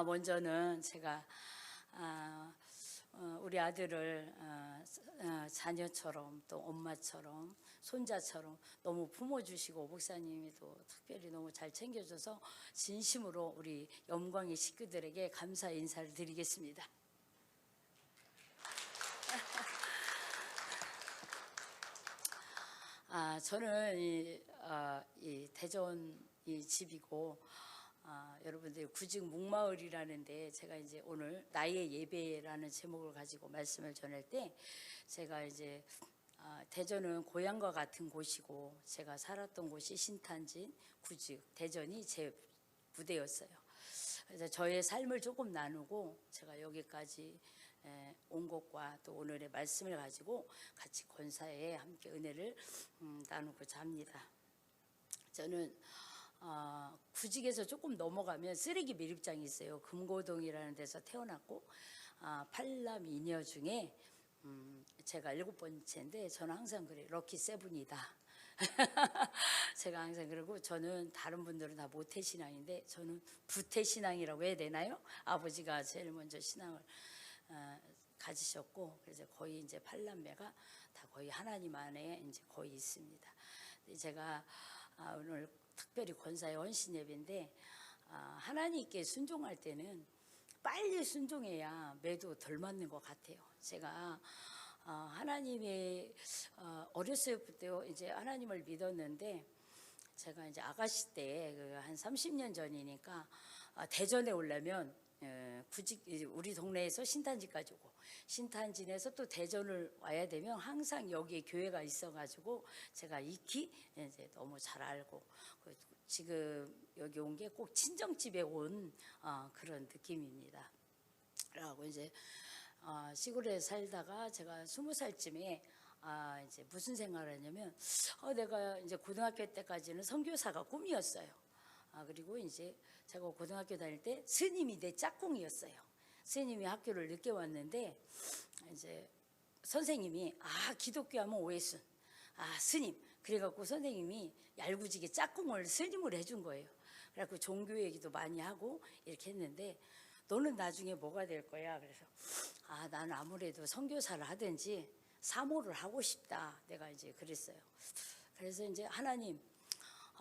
먼저는 제가 우리 아들을 자녀처럼 또 엄마처럼 손자처럼 너무 품어주시고 목사님이도 특별히 너무 잘 챙겨줘서 진심으로 우리 영광의 식구들에게 감사 인사를 드리겠습니다. 저는 이 대전 이 집이고 여러분들 구직 묵마을이라는데 제가 이제 오늘 나의 예배라는 제목을 가지고 말씀을 전할 때 제가 이제 대전은 고향과 같은 곳이고 제가 살았던 곳이 신탄진, 구직, 대전이 제 무대였어요. 그래서 저의 삶을 조금 나누고 제가 여기까지 온 것과 또 오늘의 말씀을 가지고 같이 권사에 함께 은혜를 나누고자 합니다. 저는 구직에서 조금 넘어가면 쓰레기 매립장이 있어요. 금고동이라는 데서 태어났고 8남 2녀 중에 제가 7번째인데 저는 항상 그래요. 럭키 세븐이다. 제가 항상 그러고 저는 다른 분들은 다 모태신앙인데 저는 부태신앙이라고 해야 되나요? 아버지가 제일 먼저 신앙을 가지셨고 그래서 거의 이제 8남매가 다 거의 하나님 안에 이제 거의 있습니다. 제가 오늘 특별히 권사의 헌신 예배인데 하나님께 순종할 때는 빨리 순종해야 매도 덜 맞는 것 같아요. 제가 하나님의 어렸을 때요 이제 하나님을 믿었는데 제가 이제 아가씨 때 한 30년 전이니까 대전에 오려면 구직 우리 동네에서 신탄진까지 오고 신탄진에서 또 대전을 와야 되면 항상 여기에 교회가 있어가지고 제가 익히 이제 너무 잘 알고 지금 여기 온 게 꼭 친정집에 온 그런 느낌입니다. 그러고 이제 시골에 살다가 제가 20살쯤에 이제 무슨 생각을 했냐면 내가 이제 고등학교 때까지는 선교사가 꿈이었어요. 그리고 이제 제가 고등학교 다닐 때 스님이 내 짝꿍이었어요. 스님이 학교를 늦게 왔는데 이제 선생님이 기독교 하면 오해순 스님 그래갖고 선생님이 얄궂게 짝꿍을 스님을 해준 거예요. 그래갖고 종교 얘기도 많이 하고 이렇게 했는데 너는 나중에 뭐가 될 거야? 그래서 나는 아무래도 선교사를 하든지 사모를 하고 싶다. 내가 이제 그랬어요. 그래서 이제 하나님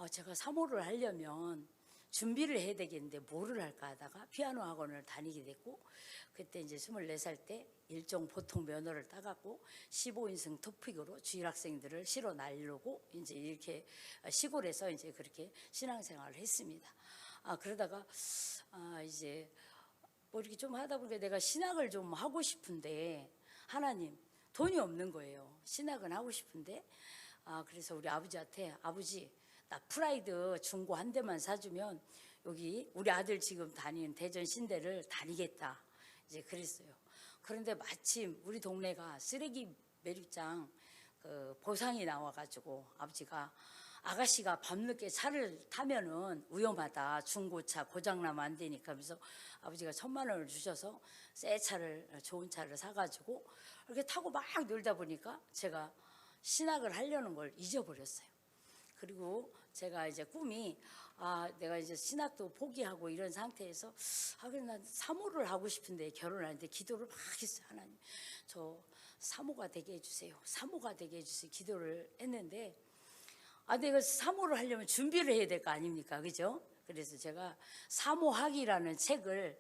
제가 사모를 하려면 준비를 해야 되겠는데 뭐를 할까 하다가 피아노 학원을 다니게 됐고 그때 이제 24살 때 일종 보통 면허를 따갖고 15인승 토픽으로 주일 학생들을 실어 날르고 이제 이렇게 시골에서 이제 그렇게 신앙생활을 했습니다. 그러다가 이제 뭐 이렇게 좀 하다 보니까 내가 신학을 좀 하고 싶은데 하나님 돈이 없는 거예요. 신학은 하고 싶은데 그래서 우리 아버지한테 아버지 나 프라이드 중고 한 대만 사주면 여기 우리 아들 지금 다니는 대전 신대를 다니겠다 이제 그랬어요. 그런데 마침 우리 동네가 쓰레기 매립장 보상이 나와가지고 아버지가 아가씨가 밤늦게 차를 타면은 위험하다 중고차 고장나면 안 되니까 그래서 아버지가 1,000만 원을 주셔서 새 차를 좋은 차를 사가지고 이렇게 타고 막 놀다 보니까 제가 신학을 하려는 걸 잊어버렸어요. 그리고 제가 이제 꿈이 내가 이제 신학도 포기하고 이런 상태에서 그래 난 사모를 하고 싶은데 결혼하는데 기도를 막 했어요. 하나님 저 사모가 되게 해주세요. 사모가 되게 해주세요. 기도를 했는데 내가 사모를 하려면 준비를 해야 될 거 아닙니까? 그죠? 그래서 제가 사모학이라는 책을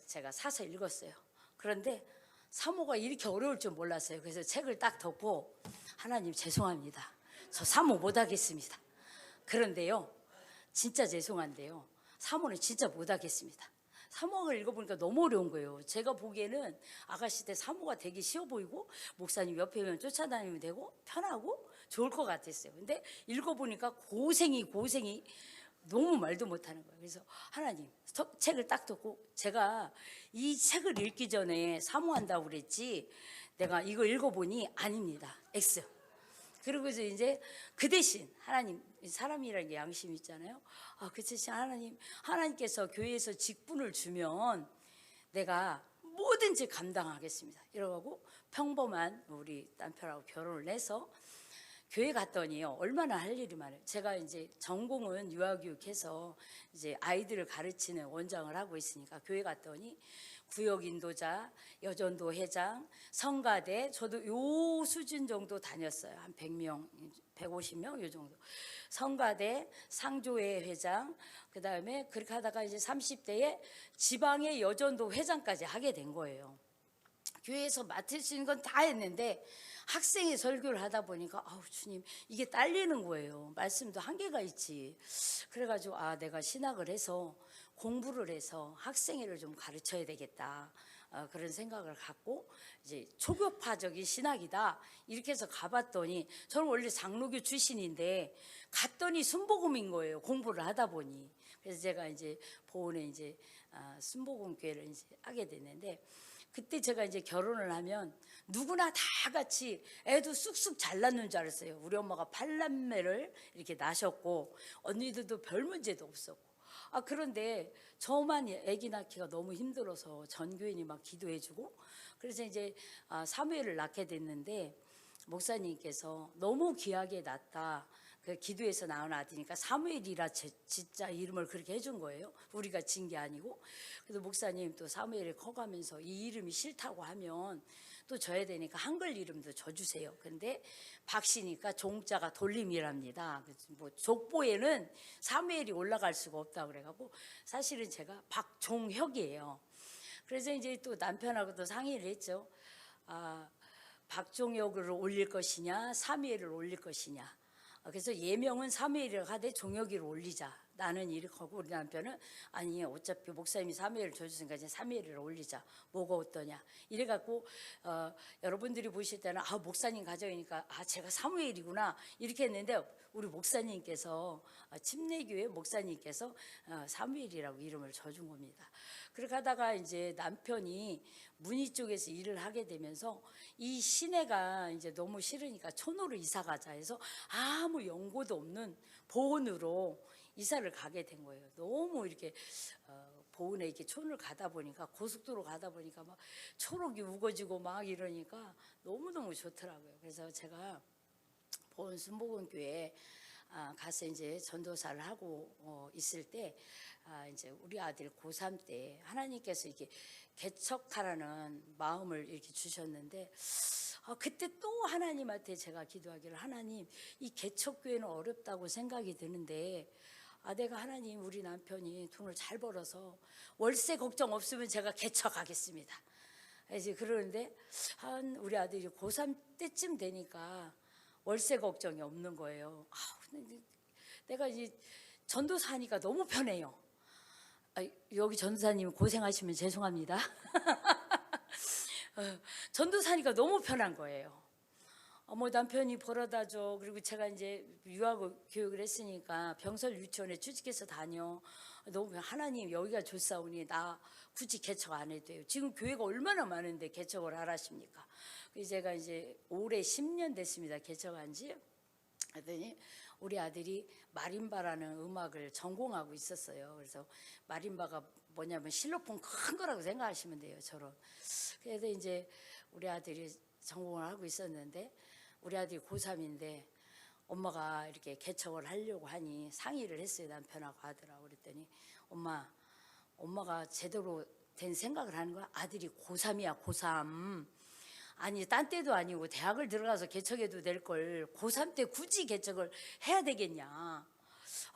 제가 사서 읽었어요. 그런데 사모가 이렇게 어려울 줄 몰랐어요. 그래서 책을 딱 덮고 하나님 죄송합니다. 저 사모 못하겠습니다. 그런데요 진짜 죄송한데요 사모는 진짜 못하겠습니다. 사모학을 읽어보니까 너무 어려운 거예요. 제가 보기에는 아가씨 때 사모가 되게 쉬워 보이고 목사님 옆에 오면 쫓아다니면 되고 편하고 좋을 것 같았어요. 근데 읽어보니까 고생이 너무 말도 못하는 거예요. 그래서 하나님 책을 딱 덮고 제가 이 책을 읽기 전에 사모한다고 그랬지 내가 이거 읽어보니 아닙니다. X. 그리고서 이제 그 대신 하나님 사람이라는 게 양심이 있잖아요. 그 대신 하나님께서 교회에서 직분을 주면 내가 뭐든지 감당하겠습니다. 이러고 평범한 우리 남편하고 결혼을 해서 교회 갔더니요, 얼마나 할 일이 많아요. 제가 이제 전공은 유아교육해서 이제 아이들을 가르치는 원장을 하고 있으니까 교회 갔더니 구역 인도자, 여전도 회장, 성가대, 저도 요 수준 정도 다녔어요. 한 100명, 150명 요 정도. 성가대, 상조회 회장, 그다음에 그렇게 하다가 이제 30대에 지방의 여전도 회장까지 하게 된 거예요. 교회에서 맡을 수 있는 건 다 했는데 학생의 설교를 하다 보니까 아우 주님 이게 딸리는 거예요. 말씀도 한계가 있지. 그래가지고 내가 신학을 해서 공부를 해서 학생회를 좀 가르쳐야 되겠다. 그런 생각을 갖고 이제 초교파적인 신학이다 이렇게 해서 가봤더니 저는 원래 장로교 출신인데 갔더니 순복음인 거예요. 공부를 하다 보니. 그래서 제가 이제 보은에 이제 순복음교회를 이제 하게 됐는데 그때 제가 이제 결혼을 하면 누구나 다 같이 애도 쑥쑥 잘 낳는 줄 알았어요. 우리 엄마가 8남매를 이렇게 낳으셨고 언니들도 별 문제도 없었고. 그런데 저만 아기 낳기가 너무 힘들어서 전교인이 막 기도해주고 그래서 이제 사무엘을 낳게 됐는데 목사님께서 너무 귀하게 낳았다. 그 기도에서 나온 아들이니까 사무엘이라 진짜 이름을 그렇게 해준 거예요. 우리가 진 게 아니고. 그래서 목사님 또 사무엘이 커가면서 이 이름이 싫다고 하면 또 져야 되니까 한글 이름도 줘주세요. 근데 박씨니까 종자가 돌림이랍니다. 뭐 족보에는 사무엘이 올라갈 수가 없다고 그래가지고 사실은 제가 박종혁이에요. 그래서 이제 또 남편하고도 상의를 했죠. 박종혁을 올릴 것이냐 사무엘을 올릴 것이냐. 그래서 예명은 사무엘이라고 하되 종혁이를 올리자. 나는 이렇게 하고 우리 남편은 아니 어차피 목사님이 사무엘을 줘주니까 이제 사무엘을 올리자. 뭐가 어떠냐. 이래갖고 여러분들이 보실 때는 목사님 가정이니까 제가 사무엘이구나 이렇게 했는데 우리 목사님께서 침례교회 목사님께서 사무엘이라고 이름을 줘준 겁니다. 그렇게 하다가 이제 남편이 문의 쪽에서 일을 하게 되면서 이 시내가 이제 너무 싫으니까 촌으로 이사 가자 해서 아무 연고도 없는 보은으로 이사를 가게 된 거예요. 너무 이렇게 보은에 이렇게 촌을 가다 보니까 고속도로 가다 보니까 막 초록이 우거지고 막 이러니까 너무너무 좋더라고요. 그래서 제가 보은 순복음교회 가서 이제 전도사를 하고 있을 때 이제 우리 아들 고3 때 하나님께서 이렇게 개척하라는 마음을 이렇게 주셨는데 그때 또 하나님한테 제가 기도하기를 하나님 이 개척교회는 어렵다고 생각이 드는데 내가 하나님 우리 남편이 돈을 잘 벌어서 월세 걱정 없으면 제가 개척하겠습니다. 이제 그러는데 우리 아들이 고3 때쯤 되니까 월세 걱정이 없는 거예요. 내가 이제 전도사니까 너무 편해요. 여기 전도사님 고생하시면 죄송합니다. 전도사니까 너무 편한 거예요. 뭐 남편이 벌어다 줘. 그리고 제가 이제 유아 교육을 했으니까 병설 유치원에 취직해서 다녀. 너무 하나님 여기가 좋사오니 나 굳이 개척 안 해도 돼요. 지금 교회가 얼마나 많은데 개척을 하라십니까? 제가 이제 올해 10년 됐습니다. 개척한 지. 그랬더니 우리 아들이 마림바라는 음악을 전공하고 있었어요. 그래서 마림바가 뭐냐면 실로폰 큰 거라고 생각하시면 돼요. 저런. 그래서 이제 우리 아들이 전공을 하고 있었는데 우리 아들이 고3인데 엄마가 이렇게 개척을 하려고 하니 상의를 했어요. 남편하고 아들하고. 그랬더니 엄마가 제대로 된 생각을 하는 거야. 아들이 고3이야 고3. 아니 딴 때도 아니고 대학을 들어가서 개척해도 될 걸 고3 때 굳이 개척을 해야 되겠냐.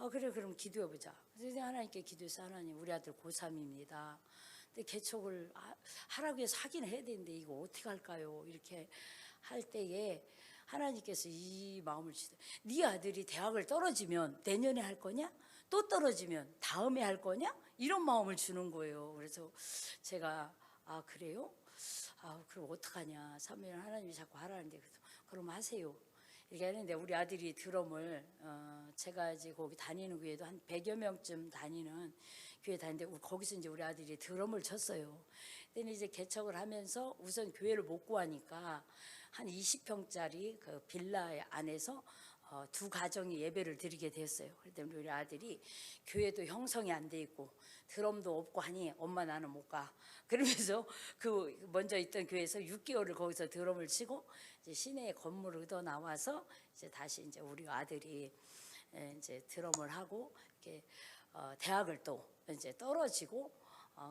그래 그럼 기도해보자. 그래서 하나님께 기도해서 하나님 우리 아들 고3입니다. 근데 개척을 하라고 해서 하긴 해야 되는데 이거 어떻게 할까요? 이렇게 할 때에 하나님께서 이 마음을 주시더라고요. 네 아들이 대학을 떨어지면 내년에 할 거냐? 또 떨어지면 다음에 할 거냐? 이런 마음을 주는 거예요. 그래서 제가 그래요? 그럼 어떡하냐. 사무엘 하나님이 자꾸 하라는데 그럼 하세요. 이렇게 하는데 우리 아들이 드럼을 제가 이제 거기 다니는 교회도 한 100여 명쯤 다니는 교회 다니는데 거기서 이제 우리 아들이 드럼을 쳤어요. 근데 이제 개척을 하면서 우선 교회를 못 구하니까 한 20평짜리 그 빌라 안에서 두 가정이 예배를 드리게 됐어요. 그랬더니 우리 아들이 교회도 형성이 안 돼 있고 드럼도 없고 하니 엄마 나는 못 가. 그러면서 그 먼저 있던 교회에서 6개월을 거기서 드럼을 치고 이제 시내에 건물을 얻어 나와서 이제 다시 이제 우리 아들이 이제 드럼을 하고 이렇게 대학을 또 이제 떨어지고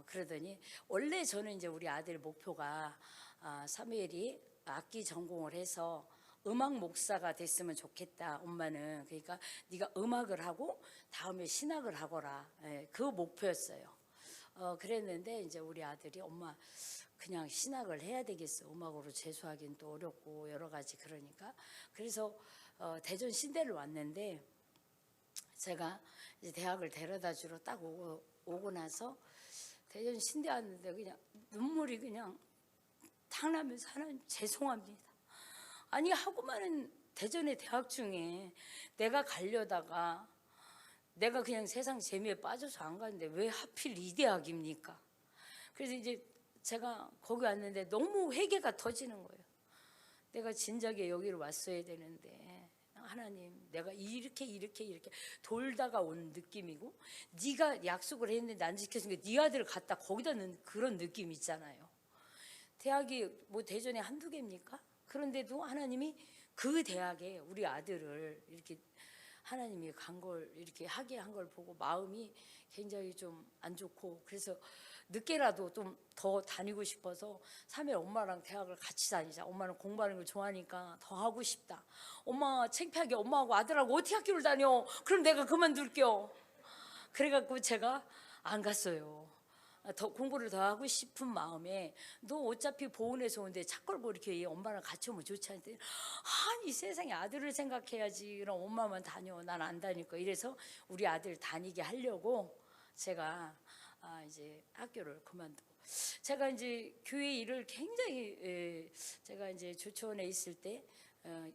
그러더니 원래 저는 이제 우리 아들 목표가 사무엘이 악기 전공을 해서 음악 목사가 됐으면 좋겠다. 엄마는 그러니까 네가 음악을 하고 다음에 신학을 하거라. 그 목표였어요. 그랬는데 이제 우리 아들이 엄마 그냥 신학을 해야 되겠어. 음악으로 재수하기는 또 어렵고 여러 가지 그러니까 그래서 대전 신대를 왔는데 제가 이제 대학을 데려다 주러 딱 오고 나서 대전 신대 왔는데 그냥 눈물이 그냥 탁 나면서 하나님 죄송합니다. 아니 하고 많은 대전의 대학 중에 내가 가려다가 내가 그냥 세상 재미에 빠져서 안 갔는데 왜 하필 이 대학입니까? 그래서 이제 제가 거기 왔는데 너무 회개가 터지는 거예요. 내가 진작에 여기로 왔어야 되는데 하나님 내가 이렇게 돌다가 온 느낌이고 네가 약속을 했는데 안 지켰으니까 네 아들을 갖다 거기다 넣은 그런 느낌 있잖아요. 대학이 뭐 대전에 한두 개입니까? 그런데도 하나님이 그 대학에 우리 아들을 이렇게 하나님이 간 걸 이렇게 하게 한 걸 보고 마음이 굉장히 좀 안 좋고 그래서 늦게라도 좀 더 다니고 싶어서 3일 엄마랑 대학을 같이 다니자. 엄마는 공부하는 걸 좋아하니까 더 하고 싶다. 엄마 창피하게 엄마하고 아들하고 어떻게 학교를 다녀? 그럼 내가 그만둘게요. 그래갖고 제가 안 갔어요. 더 공부를 더 하고 싶은 마음에 너 어차피 보훈에서 오는데 차 끌고 이렇게 엄마랑 같이 오면 좋지 않대. 아니 세상에 아들을 생각해야지. 그럼 엄마만 다녀. 난 안 다니까. 이래서 우리 아들 다니게 하려고 제가 이제 학교를 그만두고 제가 이제 교회 일을 굉장히 제가 이제 조초원에 있을 때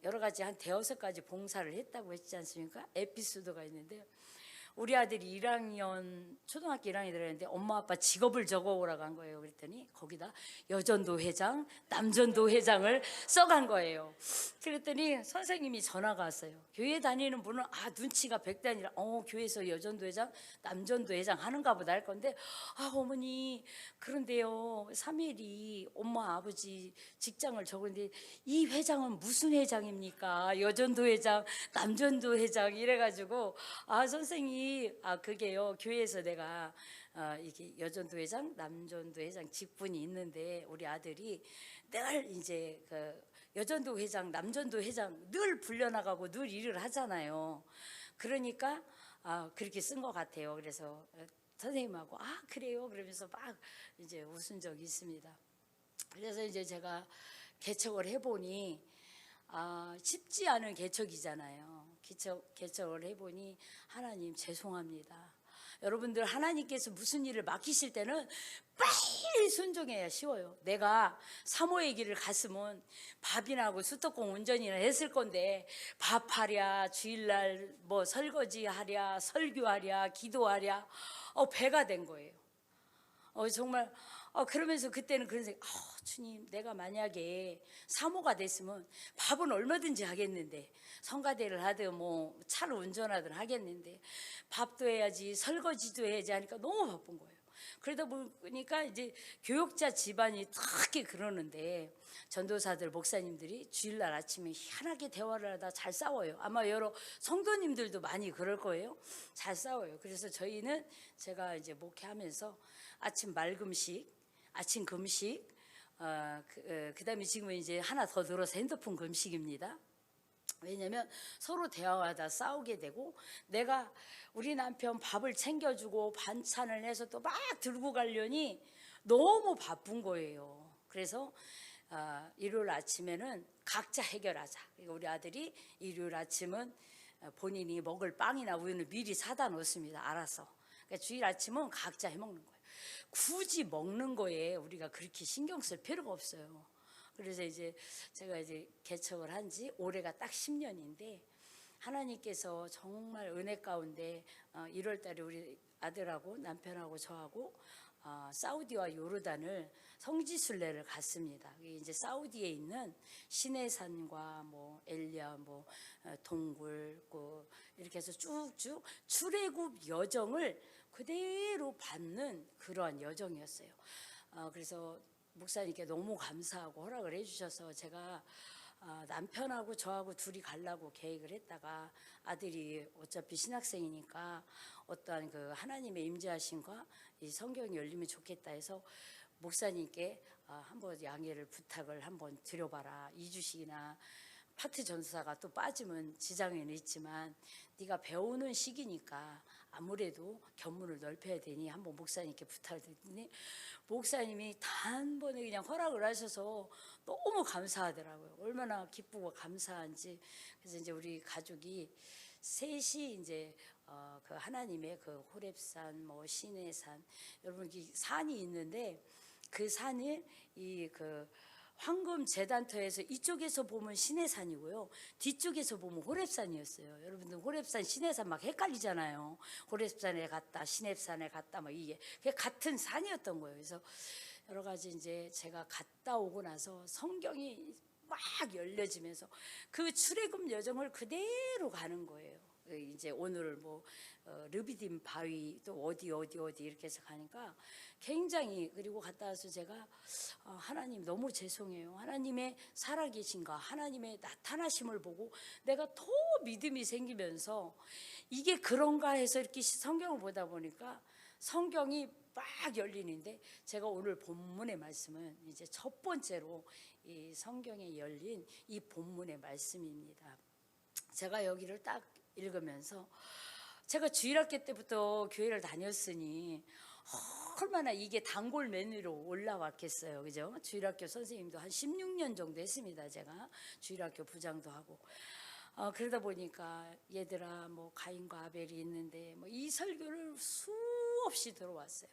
여러 가지 한 대여섯 가지 봉사를 했다고 했지 않습니까? 에피소드가 있는데 우리 아들이 1학년 초등학교 1학년이 들었는데 엄마 아빠 직업을 적어오라고 한 거예요. 그랬더니 거기다 여전도 회장, 남전도 회장을 써간 거예요. 그랬더니 선생님이 전화가 왔어요. 교회 다니는 분은 눈치가 백단이라 교회에서 여전도 회장, 남전도 회장 하는가 보다 할 건데 어머니 그런데요 3일이 엄마 아버지 직장을 적었는데 이 회장은 무슨 회장입니까? 여전도 회장, 남전도 회장 이래가지고 선생님 그게요 교회에서 내가 이게 여전도 회장, 남전도 회장 직분이 있는데 우리 아들이 늘 이제 그 여전도 회장, 남전도 회장 늘 불려나가고 늘 일을 하잖아요. 그러니까 그렇게 쓴 것 같아요. 그래서 선생님하고 그래요 그러면서 막 이제 웃은 적이 있습니다. 그래서 이제 제가 개척을 해보니 쉽지 않은 개척이잖아요. 개척을 해보니 하나님 죄송합니다. 여러분들 하나님께서 무슨 일을 맡기실 때는 빨리 순종해야 쉬워요. 내가 사모의 길을 갔으면 밥이나 하고 수도권 운전이나 했을 건데 밥하랴 주일날 뭐 설거지하랴 설교하랴 기도하랴 배가 된 거예요. 정말 그러면서 그때는 그런 생각 주님 내가 만약에 사모가 됐으면 밥은 얼마든지 하겠는데 성가대를 하든 뭐 차를 운전하든 하겠는데 밥도 해야지 설거지도 해야지 하니까 너무 바쁜 거예요. 그러다 보니까 이제 교육자 집안이 특히 그러는데 전도사들 목사님들이 주일날 아침에 희한하게 대화를 하다 잘 싸워요. 아마 여러 성도님들도 많이 그럴 거예요. 잘 싸워요. 그래서 저희는 제가 이제 목회하면서 아침 말금식, 아침 금식, 그다음에 지금은 이제 하나 더 들어서 핸드폰 금식입니다. 왜냐면 서로 대화하다 싸우게 되고 내가 우리 남편 밥을 챙겨주고 반찬을 해서 또 막 들고 가려니 너무 바쁜 거예요. 그래서 일요일 아침에는 각자 해결하자. 우리 아들이 일요일 아침은 본인이 먹을 빵이나 우유는 미리 사다 놓습니다. 알아서. 그러니까 주일 아침은 각자 해먹는 거예요. 굳이 먹는 거에 우리가 그렇게 신경 쓸 필요가 없어요. 그래서 이제 제가 이제 개척을 한 지 올해가 딱 10년인데 하나님께서 정말 은혜 가운데 1월 달에 우리 아들하고 남편하고 저하고 사우디와 요르단을 성지순례를 갔습니다. 이제 사우디에 있는 시내산과 뭐 엘리야, 뭐 동굴, 이렇게 해서 쭉쭉 출애굽 여정을 그대로 받는 그러한 여정이었어요. 그래서 목사님께 너무 감사하고 허락을 해주셔서 제가 남편하고 저하고 둘이 가려고 계획을 했다가 아들이 어차피 신학생이니까 어떠한 그 하나님의 임재하심과 이 성경이 열리면 좋겠다 해서 목사님께 한번 양해를 부탁을 한번 드려봐라. 2주씩이나 파트 전사가 또 빠지면 지장은 있지만 네가 배우는 시기니까 아무래도 견문을 넓혀야 되니 한번 목사님께 부탁을 드렸더니 목사님이 단번에 그냥 허락을 하셔서 너무 감사하더라고요. 얼마나 기쁘고 감사한지. 그래서 이제 우리 가족이 셋이 이제 그 하나님의 그 호렙산, 뭐 시내산, 여러분 이 산이 있는데 그 산이 이 그 황금 재단터에서 이쪽에서 보면 시내산이고요, 뒤쪽에서 보면 호렙산이었어요. 여러분들 호렙산, 시내산 막 헷갈리잖아요. 호렙산에 갔다 시내산에 갔다 뭐 이게 같은 산이었던 거예요. 그래서 여러 가지 이제 제가 갔다 오고 나서 성경이 막 열려지면서 그 출애굽 여정을 그대로 가는 거예요. 이제 오늘 뭐 르비딤 바위 또 어디 이렇게 해서 가니까 굉장히, 그리고 갔다 와서 제가 하나님 너무 죄송해요. 하나님의 살아계신가, 하나님의 나타나심을 보고 내가 더 믿음이 생기면서 이게 그런가 해서 이렇게 성경을 보다 보니까 성경이 막 열리는데, 제가 오늘 본문의 말씀은 이제 첫 번째로 이 성경에 열린 이 본문의 말씀입니다. 제가 여기를 딱 읽으면서 제가 주일학교 때부터 교회를 다녔으니 얼마나 이게 단골 메뉴로 올라왔겠어요. 그죠? 주일학교 선생님도 한 16년 정도 했습니다. 제가 주일학교 부장도 하고. 그러다 보니까 얘들아 뭐 가인과 아벨이 있는데 뭐 이 설교를 수없이 들어왔어요.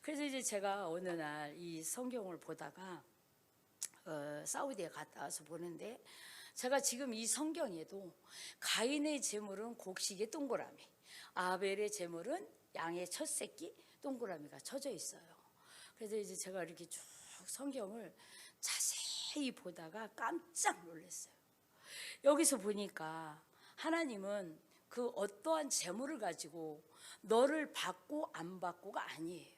그래서 이제 제가 어느 날 이 성경을 보다가 사우디에 갔다 와서 보는데, 제가 지금 이 성경에도 가인의 제물은 곡식의 동그라미, 아벨의 제물은 양의 첫 새끼 동그라미가 쳐져 있어요. 그래서 이제 제가 이렇게 쭉 성경을 자세히 보다가 깜짝 놀랐어요. 여기서 보니까 하나님은 그 어떠한 제물을 가지고 너를 받고 안 받고가 아니에요.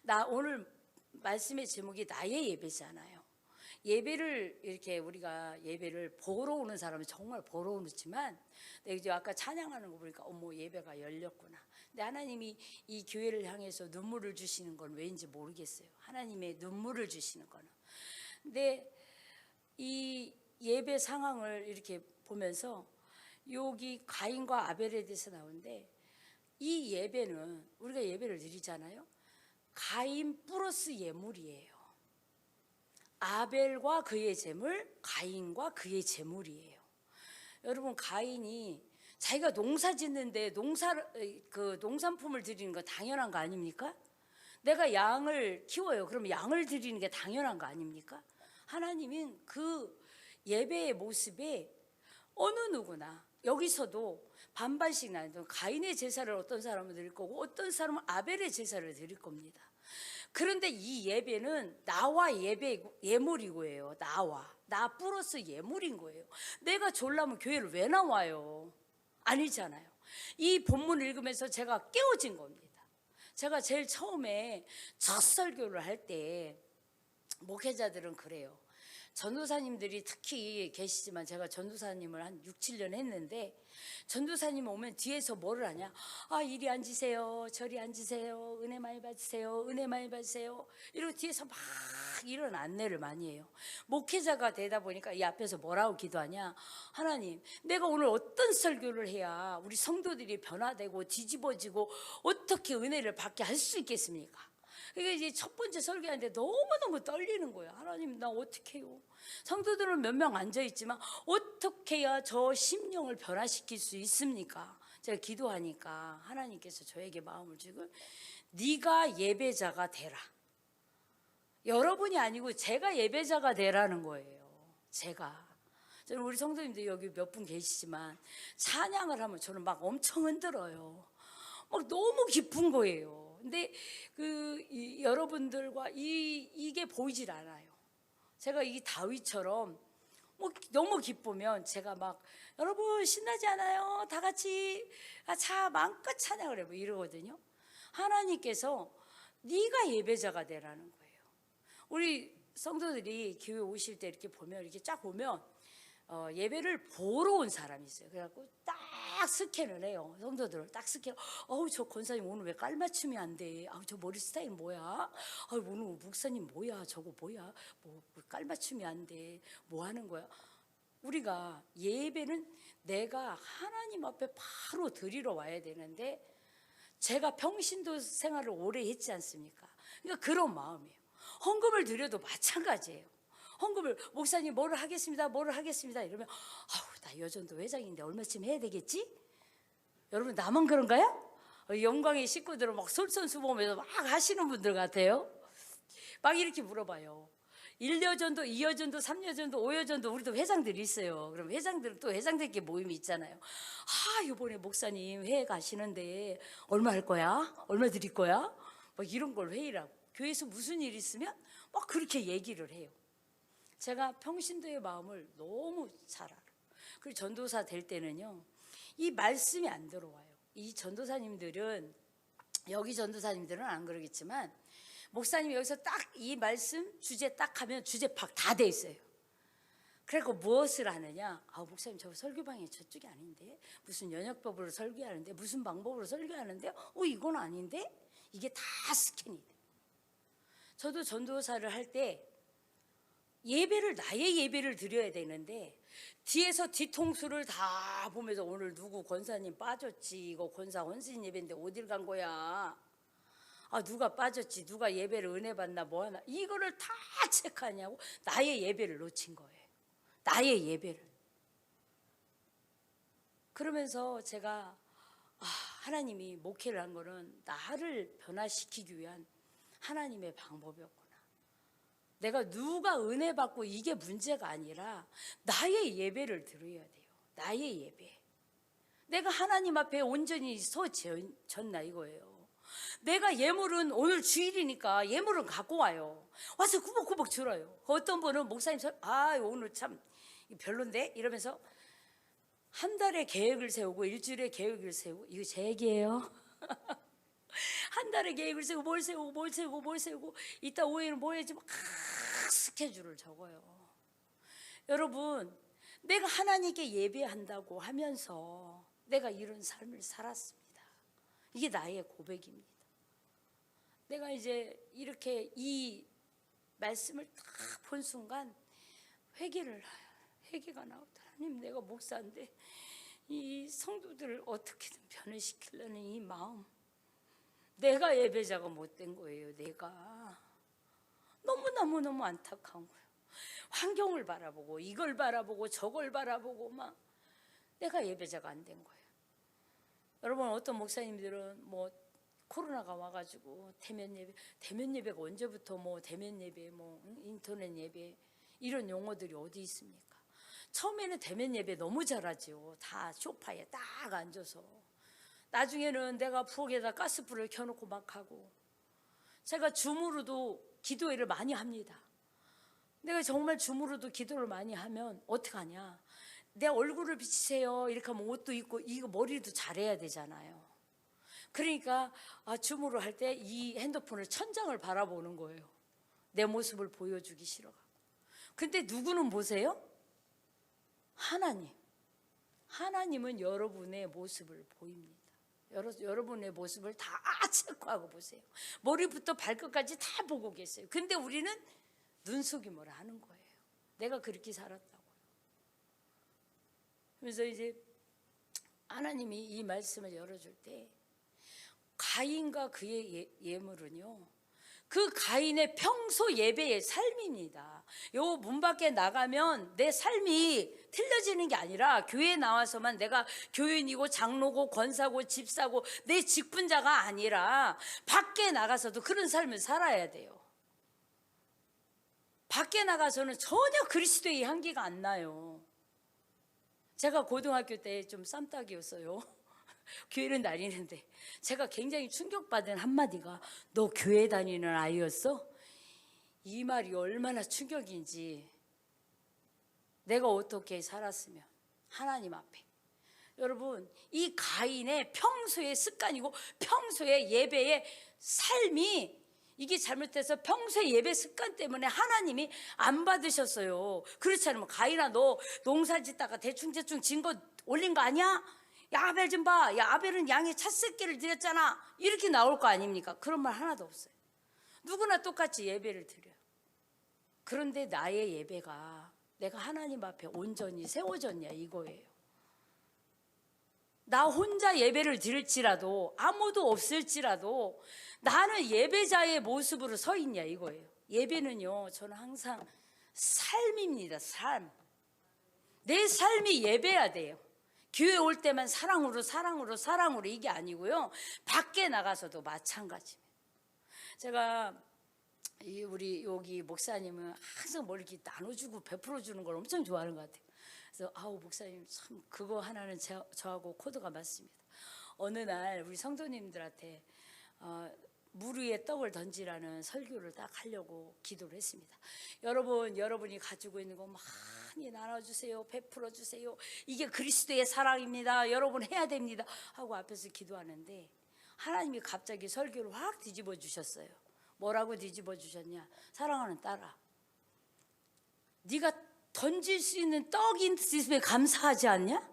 나 오늘 말씀의 제목이 나의 예배잖아요. 예배를 이렇게 우리가 예배를 보러 오는 사람은 정말 보러 오지만, 이제 아까 찬양하는 거 보니까 어머 예배가 열렸구나. 근데 하나님이 이 교회를 향해서 눈물을 주시는 건 왜인지 모르겠어요. 하나님의 눈물을 주시는 거는. 근데 이 예배 상황을 이렇게 보면서 여기 가인과 아벨에 대해서 나오는데, 이 예배는 우리가 예배를 드리잖아요. 가인 플러스 예물이에요. 아벨과 그의 제물, 가인과 그의 제물이에요. 여러분, 가인이 자기가 농사 짓는데 그 농산품을 드리는 거 당연한 거 아닙니까? 내가 양을 키워요. 그러면 양을 드리는 게 당연한 거 아닙니까? 하나님은 그 예배의 모습에 어느 누구나 여기서도 반반씩 나누는, 가인의 제사를 어떤 사람은 드릴 거고 어떤 사람은 아벨의 제사를 드릴 겁니다. 그런데 이 예배는 나와 예물이고예요. 나 플러스 예물인 거예요. 내가 졸라면 교회를 왜 나와요? 아니잖아요. 이 본문을 읽으면서 제가 깨어진 겁니다. 제가 제일 처음에 첫 설교를 할 때 목회자들은 그래요. 전도사님들이 특히 계시지만 제가 전도사님을 한 6, 7년 했는데, 전도사님 오면 뒤에서 뭐를 하냐, 이리 앉으세요, 저리 앉으세요, 은혜 많이 받으세요, 은혜 많이 받으세요, 이러고 뒤에서 막 이런 안내를 많이 해요. 목회자가 되다 보니까 이 앞에서 뭐라고 기도하냐, 하나님 내가 오늘 어떤 설교를 해야 우리 성도들이 변화되고 뒤집어지고 어떻게 은혜를 받게 할 수 있겠습니까? 그러니까 이제 첫 번째 설교하는데 너무너무 떨리는 거예요. 하나님 나 어떻게 해요? 성도들은 몇 명 앉아있지만 어떻게 해야 저 심령을 변화시킬 수 있습니까? 제가 기도하니까 하나님께서 저에게 마음을 주고, 네가 예배자가 되라. 여러분이 아니고 제가 예배자가 되라는 거예요. 제가. 저는 우리 성도님들 여기 몇 분 계시지만 찬양을 하면 저는 막 엄청 흔들어요. 막 너무 기쁜 거예요. 근데 여러분들과 이게 보이질 않아요. 제가 이 다윗처럼 뭐 너무 기쁘면 제가 막 여러분 신나지 않아요? 다 같이 자 마음껏 찬양을 해 뭐 이러거든요. 하나님께서 네가 예배자가 되라는 거예요. 우리 성도들이 교회 오실 때 이렇게 보면 이렇게 쫙 보면 예배를 보러 온 사람이 있어요. 그래갖고 딱 스캔을 해요. 성도들을 딱 스캔. 어우 저 권사님 오늘 왜 깔맞춤이 안 돼? 아우 저 머리 스타일 뭐야? 아우 오늘 목사님 뭐야? 저거 뭐야? 뭐 깔맞춤이 안 돼? 뭐 하는 거야? 우리가 예배는 내가 하나님 앞에 바로 드리러 와야 되는데 제가 평신도 생활을 오래 했지 않습니까? 그러니까 그런 마음이에요. 헌금을 드려도 마찬가지예요. 헌금을 목사님 뭐를 하겠습니다 이러면 아우 나 여전도 회장인데 얼마쯤 해야 되겠지? 여러분 나만 그런가요? 영광의 식구들은 막 솔선수범해서 막 하시는 분들 같아요. 막 이렇게 물어봐요. 1여전도, 2여전도, 3여전도, 5여전도 우리도 회장들이 있어요. 그럼 회장들은 또 회장들끼리 모임이 있잖아요. 이번에 목사님 회에 가시는데 얼마 할 거야? 얼마 드릴 거야? 막 이런 걸 회의라고. 교회에서 무슨 일 있으면 막 그렇게 얘기를 해요. 제가 평신도의 마음을 너무 잘 알아요. 그리고 전도사 될 때는요, 이 말씀이 안 들어와요. 이 전도사님들은, 여기 전도사님들은 안 그러겠지만 목사님이 여기서 딱 이 말씀 주제 딱 하면 주제 팍 다 돼 있어요. 그리고 무엇을 하느냐? 목사님 저 설교방이 저쪽이 아닌데 무슨 연역법으로 설교하는데 무슨 방법으로 설교하는데 이건 아닌데 이게 다 스캔이 돼. 저도 전도사를 할 때 나의 예배를 드려야 되는데 뒤에서 뒤통수를 다 보면서 오늘 누구 권사님 빠졌지, 이거 권사 헌신 예배인데 어딜 간 거야, 누가 빠졌지, 누가 예배를 은혜 받나 뭐 하나, 이거를 다 체크하냐고. 나의 예배를 놓친 거예요. 나의 예배를. 그러면서 제가 하나님이 목회를 한 거는 나를 변화시키기 위한 하나님의 방법이었구나. 내가 누가 은혜 받고 이게 문제가 아니라 나의 예배를 드려야 돼요. 나의 예배. 내가 하나님 앞에 온전히 서졌나 이거예요. 내가 예물은 오늘 주일이니까 예물은 갖고 와요. 와서 구벅구벅 들어요. 어떤 분은 목사님 오늘 참 별론데 이러면서 한 달에 계획을 세우고 일주일에 계획을 세우고, 이거 제 얘기예요. 한 달에 계획을 세우고 뭘 세우고 이따 오후에는 뭐 해야지 막 스케줄을 적어요. 여러분, 내가 하나님께 예배한다고 하면서 내가 이런 삶을 살았습니다. 이게 나의 고백입니다. 내가 이제 이렇게 이 말씀을 딱 본 순간 회개가 나오더라. 하나님, 내가 목사인데 이 성도들을 어떻게든 변화시키려는 이 마음, 내가 예배자가 못된 거예요. 내가 너무 안타까운 거예요. 환경을 바라보고 이걸 바라보고 저걸 바라보고 막 내가 예배자가 안 된 거예요. 여러분, 어떤 목사님들은 뭐 코로나가 와가지고 대면 예배가 언제부터 뭐 대면 예배, 뭐 인터넷 예배 이런 용어들이 어디 있습니까? 처음에는 대면 예배 너무 잘하죠. 다 소파에 딱 앉아서. 나중에는 내가 부엌에다 가스불을 켜놓고 막 하고, 제가 줌으로도 기도회를 많이 합니다. 내가 정말 줌으로도 기도를 많이 하면 어떡하냐, 내 얼굴을 비치세요 이렇게 하면 옷도 입고 이거 머리도 잘해야 되잖아요. 그러니까 줌으로 할 때 이 핸드폰을 천장을 바라보는 거예요. 내 모습을 보여주기 싫어가지고. 근데 누구는 보세요? 하나님은 여러분의 모습을 보입니다. 여러분의 모습을 다 체크하고 보세요. 머리부터 발끝까지 다 보고 계세요. 근데 우리는 눈속임을 하는 거예요. 내가 그렇게 살았다고요. 그래서 이제 하나님이 이 말씀을 열어줄 때 가인과 그의 예물은요, 그 가인의 평소 예배의 삶입니다. 요 문 밖에 나가면 내 삶이 틀려지는 게 아니라 교회에 나와서만 내가 교인이고 장로고 권사고 집사고 내 직분자가 아니라 밖에 나가서도 그런 삶을 살아야 돼요. 밖에 나가서는 전혀 그리스도의 향기가 안 나요. 제가 고등학교 때 좀 쌈딱이었어요. 교회는 다니는데 제가 굉장히 충격받은 한마디가 너 교회 다니는 아이였어? 이 말이 얼마나 충격인지. 내가 어떻게 살았으면 하나님 앞에. 여러분, 이 가인의 평소의 습관이고 평소의 예배의 삶이 이게 잘못돼서 평소의 예배 습관 때문에 하나님이 안 받으셨어요. 그렇지 않으면 가인아 너 농사 짓다가 대충 진 거 올린 거 아니야? 야 아벨 좀 봐. 야 아벨은 양의 찻새끼를 드렸잖아. 이렇게 나올 거 아닙니까? 그런 말 하나도 없어요. 누구나 똑같이 예배를 드려요. 그런데 나의 예배가 내가 하나님 앞에 온전히 세워졌냐 이거예요. 나 혼자 예배를 드릴지라도 아무도 없을지라도 나는 예배자의 모습으로 서 있냐 이거예요. 예배는요 저는 항상 삶입니다. 삶. 내 삶이 예배야 돼요. 교회 올 때만 사랑으로 이게 아니고요. 밖에 나가서도 마찬가지입니다. 제가 우리 여기 목사님은 항상 뭘 이렇게 나눠주고 베풀어주는 걸 엄청 좋아하는 것 같아요. 그래서 아우 목사님 참 그거 하나는 저하고 코드가 맞습니다. 어느 날 우리 성도님들한테 물 위에 떡을 던지라는 설교를 딱 하려고 기도를 했습니다. 여러분이 가지고 있는 거 많이 나눠주세요. 베풀어 주세요. 이게 그리스도의 사랑입니다. 여러분 해야 됩니다. 하고 앞에서 기도하는데 하나님이 갑자기 설교를 확 뒤집어 주셨어요. 뭐라고 뒤집어 주셨냐? 사랑하는 딸아, 네가 던질 수 있는 떡이 있으면 감사하지 않냐?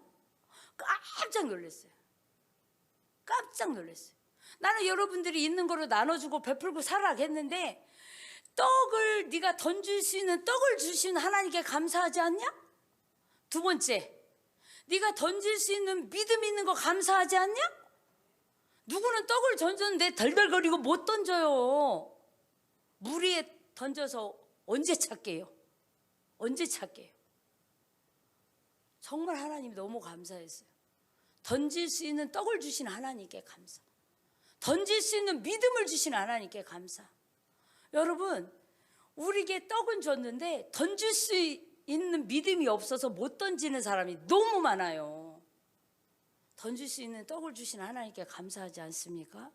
깜짝 놀랐어요. 깜짝 놀랐어요. 나는 여러분들이 있는 거로 나눠주고 베풀고 살아가겠는데 떡을 네가 던질 수 있는 떡을 주신 하나님께 감사하지 않냐? 두 번째, 네가 던질 수 있는 믿음 있는 거 감사하지 않냐? 누구는 떡을 던졌는데 덜덜거리고 못 던져요. 물 위에 던져서 언제 찾게요? 언제 찾게요? 정말 하나님 너무 감사했어요. 던질 수 있는 떡을 주신 하나님께 감사. 던질 수 있는 믿음을 주신 하나님께 감사. 여러분, 우리에게 떡은 줬는데 던질 수 있는 믿음이 없어서 못 던지는 사람이 너무 많아요. 던질 수 있는 떡을 주신 하나님께 감사하지 않습니까?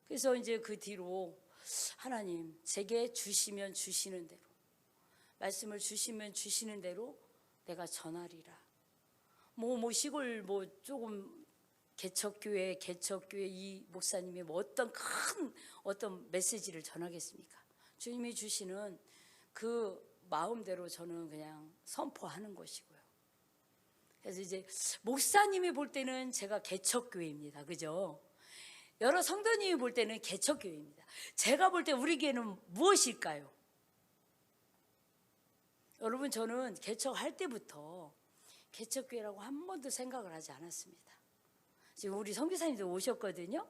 그래서 이제 그 뒤로 하나님 제게 주시면 주시는 대로, 말씀을 주시면 주시는 대로 내가 전하리라. 뭐 시골 조금 개척교회 이 목사님이 어떤 메시지를 전하겠습니까? 주님이 주시는 그 마음대로 저는 그냥 선포하는 것이고요. 그래서 이제 목사님이 볼 때는 제가 개척교회입니다. 그죠? 여러 성도님이 볼 때는 개척교회입니다. 제가 볼 때 우리 교회는 무엇일까요? 여러분, 저는 개척할 때부터 개척교회라고 한 번도 생각을 하지 않았습니다. 지금 우리 선교사님도 오셨거든요.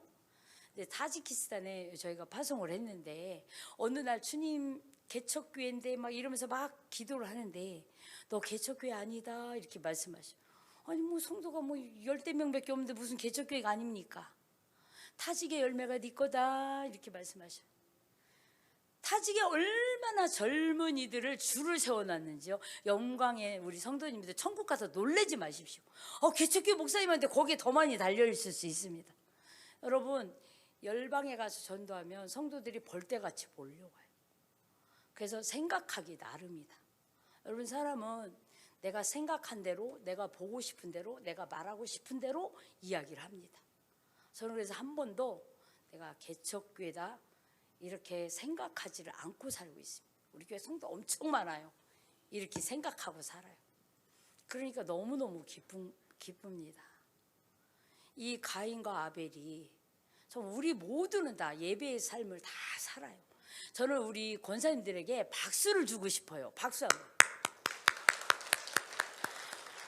근데 타지키스탄에 저희가 파송을 했는데 어느 날 주님 개척교회인데 막 이러면서 막 기도를 하는데 너 개척교회 아니다 이렇게 말씀하셔. 아니 뭐 성도가 뭐 10명 밖에 없는데 무슨 개척교회가 아닙니까? 타직의 열매가 네 거다 이렇게 말씀하셔. 타직에 얼마나 젊은이들을 줄을 세워놨는지요. 영광의 우리 성도님들 천국 가서 놀라지 마십시오. 개척교회 목사님한테 거기에 더 많이 달려있을 수 있습니다. 여러분, 열방에 가서 전도하면 성도들이 벌떼같이 몰려와요. 그래서 생각하기 나름이다. 여러분, 사람은 내가 생각한 대로, 내가 보고 싶은 대로, 내가 말하고 싶은 대로 이야기를 합니다. 저는 그래서 한 번도 내가 개척교회다 이렇게 생각하지를 않고 살고 있습니다. 우리 교회 성도 엄청 많아요. 이렇게 생각하고 살아요. 그러니까 너무너무 기쁩니다. 이 가인과 아벨이 우리 모두는 다 예배의 삶을 다 살아요. 저는 우리 권사님들에게 박수를 주고 싶어요. 박수 한번.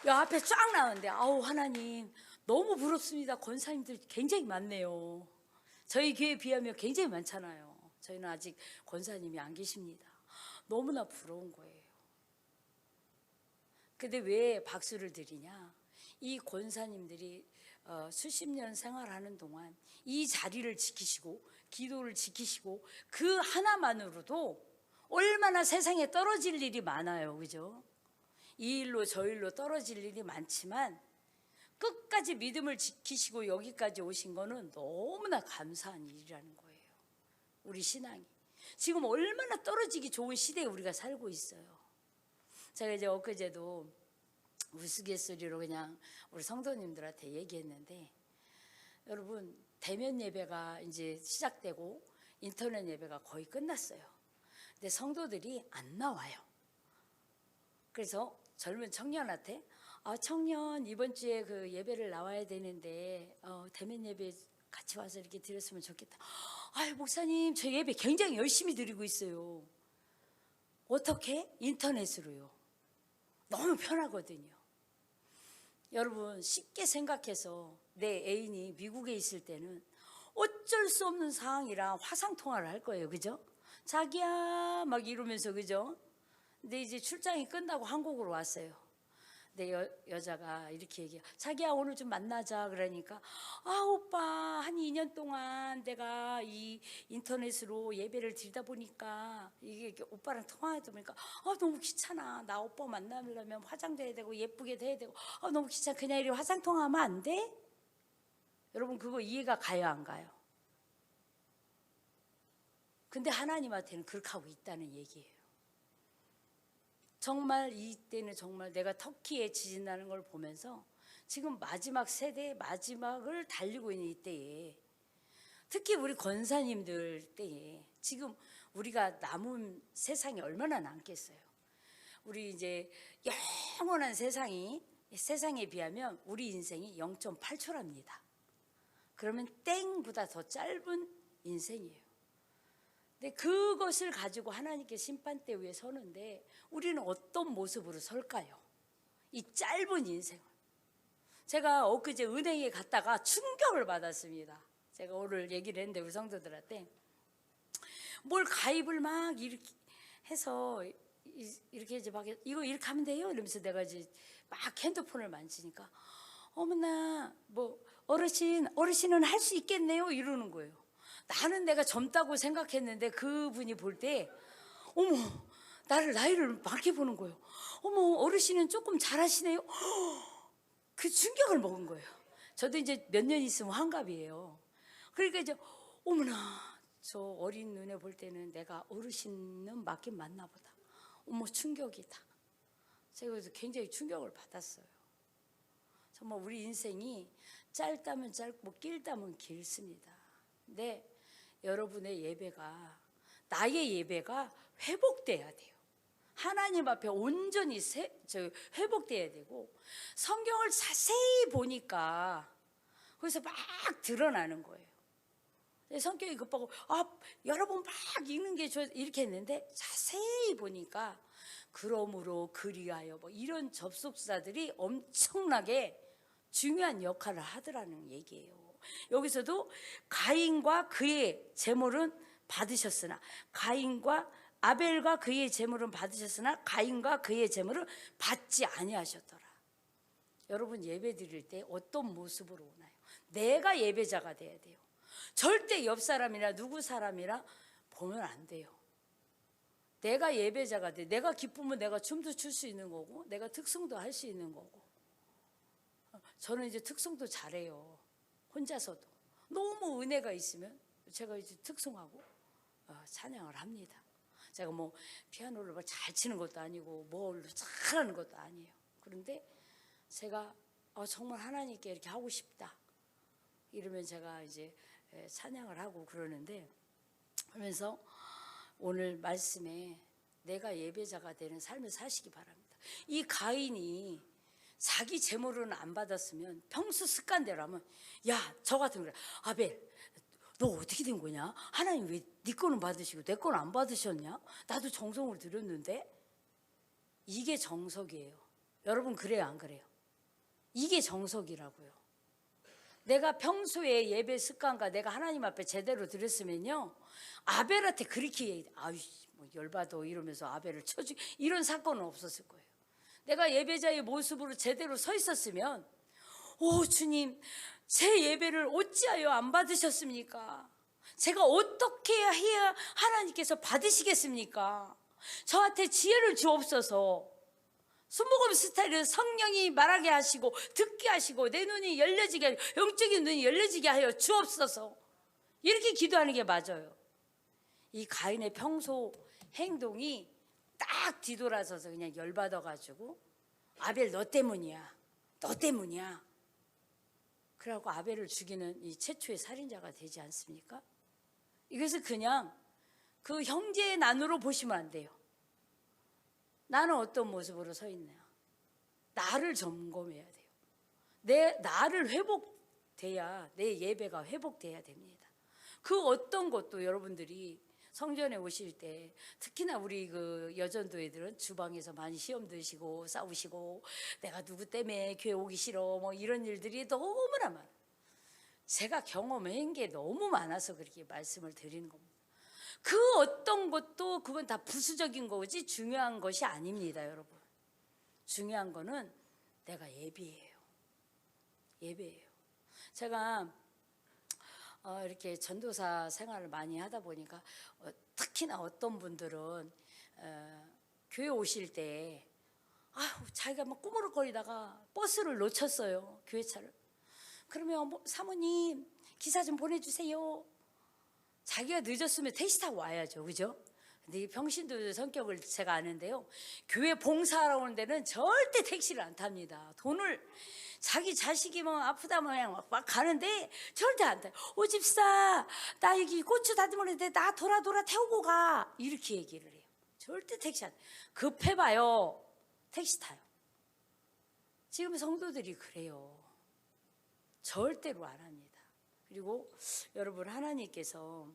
앞에 쫙 나오는데 아우 하나님 너무 부럽습니다. 권사님들 굉장히 많네요. 저희 교회에 비하면 굉장히 많잖아요. 저희는 아직 권사님이 안 계십니다. 너무나 부러운 거예요. 근데 왜 박수를 드리냐? 이 권사님들이 수십 년 생활하는 동안 이 자리를 지키시고 기도를 지키시고 그 하나만으로도 얼마나 세상에 떨어질 일이 많아요. 그죠? 이 일로 저 일로 떨어질 일이 많지만 끝까지 믿음을 지키시고 여기까지 오신 거는 너무나 감사한 일이라는 거예요. 우리 신앙이 지금 얼마나 떨어지기 좋은 시대에 우리가 살고 있어요. 제가 이제 엊그제도 우스갯소리로 그냥 우리 성도님들한테 얘기했는데, 여러분 대면 예배가 이제 시작되고 인터넷 예배가 거의 끝났어요. 근데 성도들이 안 나와요. 그래서 젊은 청년한테 청년 이번 주에 그 예배를 나와야 되는데 대면 예배 같이 와서 이렇게 드렸으면 좋겠다. 아유 목사님 저 예배 굉장히 열심히 드리고 있어요. 어떻게? 인터넷으로요. 너무 편하거든요. 여러분 쉽게 생각해서 내 애인이 미국에 있을 때는 어쩔 수 없는 상황이라 화상통화를 할 거예요. 그죠? 자기야 막 이러면서, 그죠? 근데 이제 출장이 끝나고 한국으로 왔어요. 근데 여자가 이렇게 얘기해요. 자기야 오늘 좀 만나자. 그러니까 오빠 한 2년 동안 내가 이 인터넷으로 예배를 드리다 보니까 이게 오빠랑 통화하다 보니까 너무 귀찮아. 나 오빠 만나려면 화장도 해야 되고 예쁘게 해야 되고 너무 귀찮아. 그냥 이렇게 화상통화하면 안 돼? 여러분 그거 이해가 가요 안 가요? 근데 하나님한테는 그렇게 하고 있다는 얘기예요. 정말 이때는 정말 내가 터키에 지진 나는 걸 보면서 지금 마지막 세대의 마지막을 달리고 있는 이때에, 특히 우리 권사님들 때에 지금 우리가 남은 세상이 얼마나 남겠어요. 우리 이제 영원한 세상에 비하면 우리 인생이 0.8초랍니다. 그러면 땡보다 더 짧은 인생이에요. 근데 그것을 가지고 하나님께 심판대 위에 서는데 우리는 어떤 모습으로 설까요? 이 짧은 인생을. 제가 엊그제 은행에 갔다가 충격을 받았습니다. 제가 오늘 얘기를 했는데 우리 성도들한테 뭘 가입을 막 이렇게 해서 이렇게 이제 막 이거 이렇게 하면 돼요? 이러면서 내가 이제 막 핸드폰을 만지니까 어머나 뭐 어르신은 할 수 있겠네요 이러는 거예요. 나는 내가 젊다고 생각했는데 그분이 볼 때 어머 나이를 많게 보는 거예요. 어머 어르신은 조금 잘하시네요. 그 충격을 먹은 거예요. 저도 이제 몇 년 있으면 환갑이에요. 그러니까 이제 어머나 저 어린 눈에 볼 때는 내가 어르신은 맞긴 맞나 보다. 어머 충격이다. 제가 그래서 굉장히 충격을 받았어요. 정말 우리 인생이 짧다면 짧고 길다면 길습니다. 근데 여러분의 예배가, 나의 예배가 회복돼야 돼요. 하나님 앞에 온전히 회복돼야 되고, 성경을 자세히 보니까 거기서 막 드러나는 거예요. 성격이 급하고 여러 번 막 읽는 게 이렇게 했는데 자세히 보니까 그러므로 그리하여 뭐 이런 접속사들이 엄청나게 중요한 역할을 하더라는 얘기예요. 여기서도 가인과 그의 제물은 받으셨으나 아벨과 그의 제물은 받으셨으나 가인과 그의 제물은 받지 아니하셨더라. 여러분 예배 드릴 때 어떤 모습으로 오나요? 내가 예배자가 돼야 돼요. 절대 옆 사람이나 누구 사람이나 보면 안 돼요. 내가 예배자가 돼. 내가 기쁘면 내가 춤도 출 수 있는 거고 내가 특성도 할 수 있는 거고. 저는 이제 특성도 잘해요. 혼자서도 너무 은혜가 있으면 제가 이제 특성하고 찬양을 합니다. 제가 뭐 피아노를 잘 치는 것도 아니고 뭘로 잘하는 것도 아니에요. 그런데 제가 정말 하나님께 이렇게 하고 싶다 이러면 제가 이제 찬양을 하고 그러는데, 하면서 오늘 말씀에 내가 예배자가 되는 삶을 사시기 바랍니다. 이 가인이 자기 재물은 안 받았으면 평소 습관대로 하면 저 같은 그래. 아벨 너 어떻게 된 거냐? 하나님 왜 네 거는 받으시고 내 거는 안 받으셨냐? 나도 정성으로 드렸는데. 이게 정석이에요. 여러분 그래요 안 그래요? 이게 정석이라고요. 내가 평소에 예배 습관과 내가 하나님 앞에 제대로 드렸으면요, 아벨한테 그렇게 얘기해. 뭐 열받아 이러면서 아벨을 쳐주 이런 사건은 없었을 거예요. 내가 예배자의 모습으로 제대로 서 있었으면 주님 제 예배를 어찌하여 안 받으셨습니까? 제가 어떻게 해야 하나님께서 받으시겠습니까? 저한테 지혜를 주옵소서. 손목업 스타일은 성령이 말하게 하시고 듣게 하시고 내 눈이 열려지게 하고 영적인 눈이 열려지게 하여 주옵소서. 이렇게 기도하는 게 맞아요. 이 가인의 평소 행동이 딱 뒤돌아서서 그냥 열받아가지고 아벨 너 때문이야. 너 때문이야. 그래갖고 아벨을 죽이는 이 최초의 살인자가 되지 않습니까? 이것을 그냥 그 형제의 난으로 보시면 안 돼요. 나는 어떤 모습으로 서 있냐. 나를 점검해야 돼요. 나를 회복돼야 내 예배가 회복돼야 됩니다. 그 어떤 것도 여러분들이 성전에 오실 때 특히나 우리 그 여전도애들은 주방에서 많이 시험 드시고 싸우시고 내가 누구 때문에 교회 오기 싫어 뭐 이런 일들이 너무나 많아요. 제가 경험한 게 너무 많아서 그렇게 말씀을 드리는 겁니다. 그 어떤 것도 그건 다 부수적인 거지 중요한 것이 아닙니다, 여러분. 중요한 거는 내가 예배예요. 예배예요. 제가 이렇게 전도사 생활을 많이 하다 보니까 특히나 어떤 분들은 교회 오실 때 자기가 막 꾸물거리다가 버스를 놓쳤어요, 교회차를. 그러면 사모님 기사 좀 보내주세요. 자기가 늦었으면 택시 타고 와야죠, 그죠? 근데 이 병신들 성격을 제가 아는데요, 교회 봉사하러 오는 데는 절대 택시를 안 탑니다. 돈을 자기 자식이 뭐 아프다 그냥 막 가는데 절대 안 타요. 오 집사 나 여기 고추 다듬었는데 나 돌아 태우고 가, 이렇게 얘기를 해요. 절대 택시 안 타요. 급해봐요 택시 타요. 지금 성도들이 그래요. 절대로 안 합니다. 그리고 여러분, 하나님께서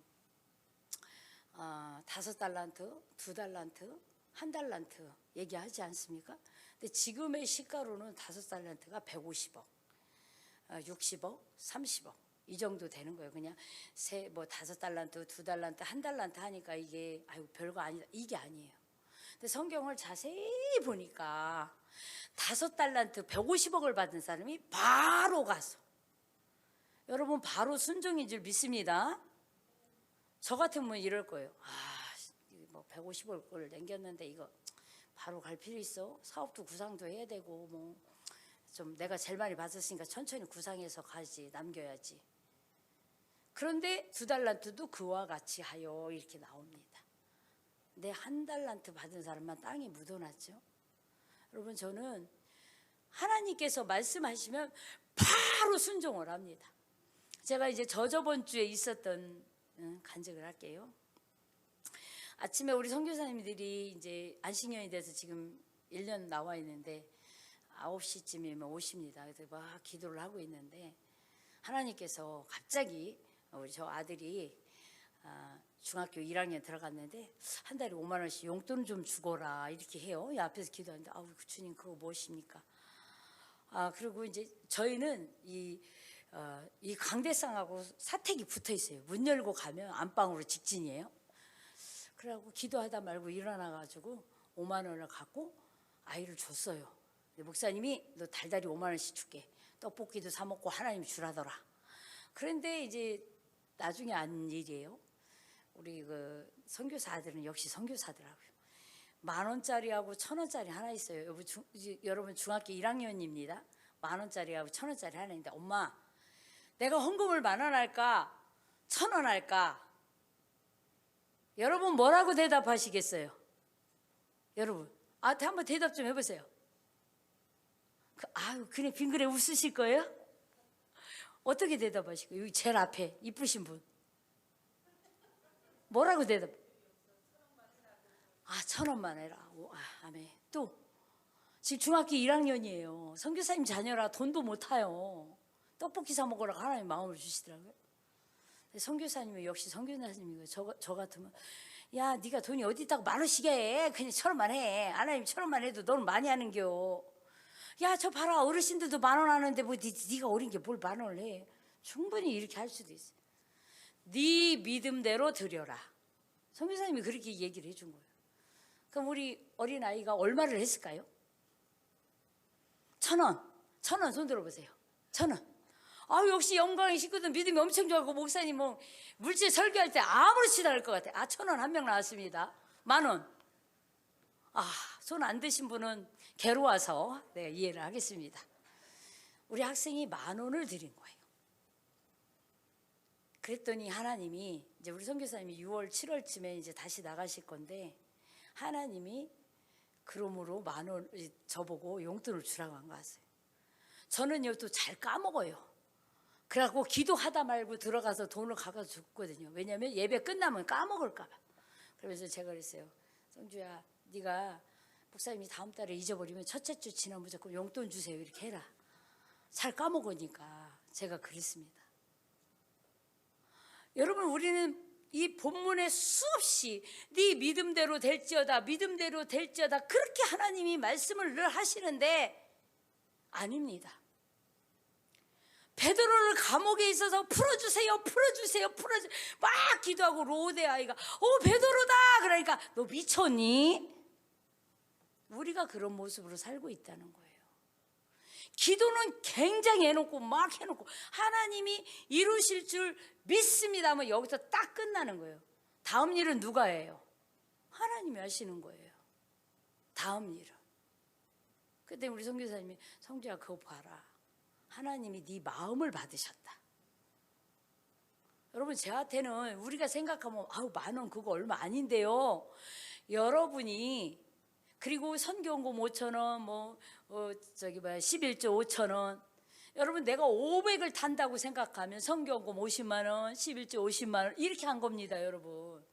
5달란트, 2달란트, 1달란트 얘기하지 않습니까? 근데 지금의 시가로는 5달란트가 150억, 60억, 30억 이 정도 되는 거예요. 그냥 5달란트, 2달란트, 1달란트 하니까 이게 별거 아니다, 이게 아니에요. 근데 성경을 자세히 보니까 5달란트 150억을 받은 사람이 바로 가서, 여러분 바로 순종인 줄 믿습니다. 저 같으면 이럴 거예요. 뭐 150억을 남겼는데 이거 바로 갈 필요 있어? 사업도 구상도 해야 되고 뭐 좀 내가 제일 많이 받았으니까 천천히 구상해서 가지, 남겨야지. 그런데 2달란트도 그와 같이 하여 이렇게 나옵니다. 근데 1달란트 받은 사람만 땅에 묻어놨죠. 여러분, 저는 하나님께서 말씀하시면 바로 순종을 합니다. 제가 이제 저번 주에 있었던 간증을 할게요. 아침에 우리 선교사님들이 이제 안식년이 돼서 지금 1년 나와 있는데 9시쯤이면 오십니다. 그래서 막 기도를 하고 있는데 하나님께서 갑자기 우리 저 아들이 중학교 1학년 들어갔는데 한 달에 5만 원씩 용돈 좀 주거라 이렇게 해요. 앞에서 기도하는데 주님 그거 무엇입니까? 그리고 이제 저희는 이 강대상하고 사택이 붙어 있어요. 문 열고 가면 안방으로 직진이에요. 그래갖고 기도하다 말고 일어나가지고 5만 원을 갖고 아이를 줬어요. 목사님이 너 달달이 5만 원씩 줄게. 떡볶이도 사 먹고 하나님 주라더라. 그런데 이제 나중에 안 일이에요. 우리 그 선교사 아들은 역시 선교사더라고요. 10,000원짜리하고 1,000원짜리 하나 있어요. 여러분 중학교 1학년입니다. 10,000원짜리하고 1,000원짜리 하나 있는데, 엄마 내가 헌금을 10,000원 할까 1,000원 할까? 여러분 뭐라고 대답하시겠어요? 여러분 한번 대답 좀 해보세요. 그냥 빙그레 웃으실 거예요? 어떻게 대답하시고? 여기 제일 앞에 이쁘신 분 뭐라고 대답? 1,000원만 해라. 아멘. 또 지금 중학교 1학년이에요. 선교사님 자녀라 돈도 못 타요. 떡볶이 사 먹으라고 하나님 마음을 주시더라고요. 선교사님은 역시 선교사님이고, 저 같으면 야 네가 돈이 어디 있다고 10,000원씩 해. 그냥 1,000원만 해. 하나님 1,000원만 해도 너는 많이 하는겨. 야 저 봐라, 어르신들도 10,000원 하는데 뭐 네가 어린 게 뭘 10,000원을 해. 충분히 이렇게 할 수도 있어. 네 믿음대로 드려라. 선교사님이 그렇게 얘기를 해준 거예요. 그럼 우리 어린아이가 얼마를 했을까요? 1,000원. 1,000원 손 들어보세요. 1,000원. 역시 영광의 식구들 믿음이 엄청 좋아하고 목사님 뭐 물질 설교할 때 아무렇지도 않을 것 같아. 1,000원 한 명 나왔습니다. 10,000원. 손 안 드신 분은 괴로워서 이해를 하겠습니다. 우리 학생이 10,000원을 드린 거예요. 그랬더니 하나님이 이제 우리 선교사님이 6월, 7월쯤에 이제 다시 나가실 건데 하나님이 그러므로 10,000원 저보고 용돈을 주라고 한 거였어요. 저는요 또 잘 까먹어요. 그래갖고 기도하다 말고 들어가서 돈을 가져서 줬거든요. 왜냐하면 예배 끝나면 까먹을까 봐. 그러면서 제가 그랬어요. 성주야, 네가 목사님이 다음 달에 잊어버리면 첫째 주 지나면 무조건 용돈 주세요 이렇게 해라. 잘 까먹으니까 제가 그랬습니다. 여러분, 우리는 이 본문에 수없이 네 믿음대로 될지어다, 믿음대로 될지어다 그렇게 하나님이 말씀을 늘 하시는데 아닙니다. 베드로를 감옥에 있어서 풀어주세요, 풀어주세요, 풀어주세요 막 기도하고 로데 아이가 베드로다 그러니까 너 미쳤니? 우리가 그런 모습으로 살고 있다는 거예요. 기도는 굉장히 해놓고 막 해놓고 하나님이 이루실 줄 믿습니다 하면 여기서 딱 끝나는 거예요. 다음 일은 누가 해요? 하나님이 하시는 거예요. 다음 일은. 그때 우리 선교사님이 성주야 그거 봐라. 하나님이 네 마음을 받으셨다. 여러분, 저한테는 우리가 생각하면 10,000원 그거 얼마 아닌데요. 여러분이 그리고 선교원금 5,000원 11조 5,000원 여러분 내가 500을 단다고 생각하면 선교원금 50만 원 11조 50만 원 이렇게 한 겁니다. 여러분,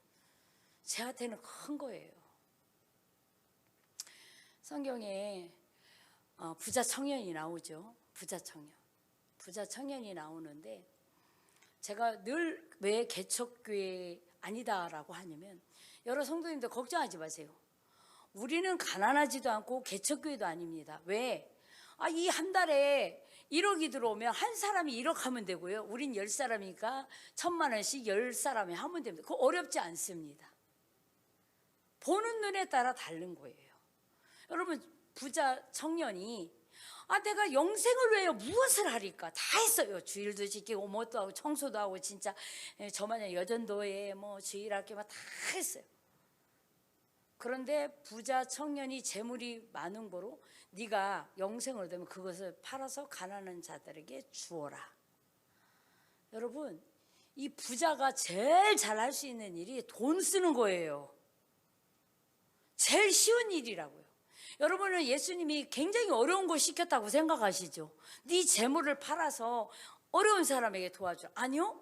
저한테는 큰 거예요. 성경에 부자 청년이 나오죠. 부자 청년이 나오는데 제가 늘 왜 개척교회 아니다라고 하냐면 여러 성도님들 걱정하지 마세요. 우리는 가난하지도 않고 개척교회도 아닙니다. 왜? 이 한 달에 1억이 들어오면 한 사람이 1억 하면 되고요. 우린 10사람이니까 1,000만 원씩 10사람이 하면 됩니다. 그거 어렵지 않습니다. 보는 눈에 따라 다른 거예요. 여러분, 부자 청년이 내가 영생을 위하여 무엇을 하리까? 다 했어요. 주일도 지키고 뭣도 하고 청소도 하고 진짜 저만의 여전도에 주일학교 다 했어요. 그런데 부자 청년이 재물이 많은 거로 네가 영생을 얻으면 그것을 팔아서 가난한 자들에게 주어라. 여러분, 이 부자가 제일 잘할 수 있는 일이 돈 쓰는 거예요. 제일 쉬운 일이라고요. 여러분은 예수님이 굉장히 어려운 거 시켰다고 생각하시죠? 네 재물을 팔아서 어려운 사람에게 도와줘. 아니요,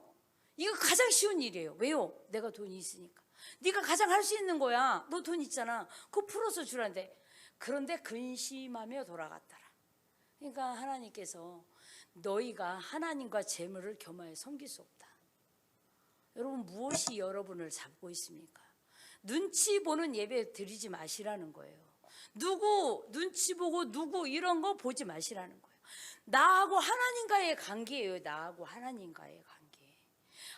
이거 가장 쉬운 일이에요. 왜요? 내가 돈이 있으니까. 네가 가장 할 수 있는 거야. 너 돈 있잖아. 그거 풀어서 주란데. 그런데 근심하며 돌아갔더라. 그러니까 하나님께서 너희가 하나님과 재물을 겸하여 섬길 수 없다. 여러분, 무엇이 여러분을 잡고 있습니까? 눈치 보는 예배 드리지 마시라는 거예요. 누구 눈치 보고 누구 이런 거 보지 마시라는 거예요. 나하고 하나님과의 관계예요. 나하고 하나님과의 관계.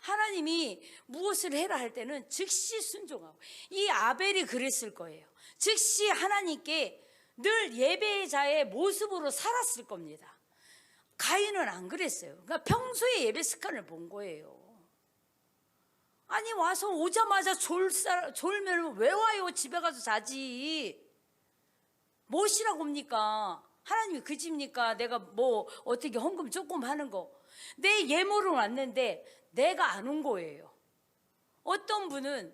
하나님이 무엇을 해라 할 때는 즉시 순종하고, 이 아벨이 그랬을 거예요. 즉시 하나님께 늘 예배자의 모습으로 살았을 겁니다. 가인은 안 그랬어요. 그러니까 평소에 예배 습관을 본 거예요. 아니 와서 오자마자 졸면 왜 와요? 집에 가서 자지. 무엇이라고 합니까? 하나님이 그 집입니까? 내가 어떻게 헌금 조금 하는 거. 내 예물은 왔는데 내가 안 온 거예요. 어떤 분은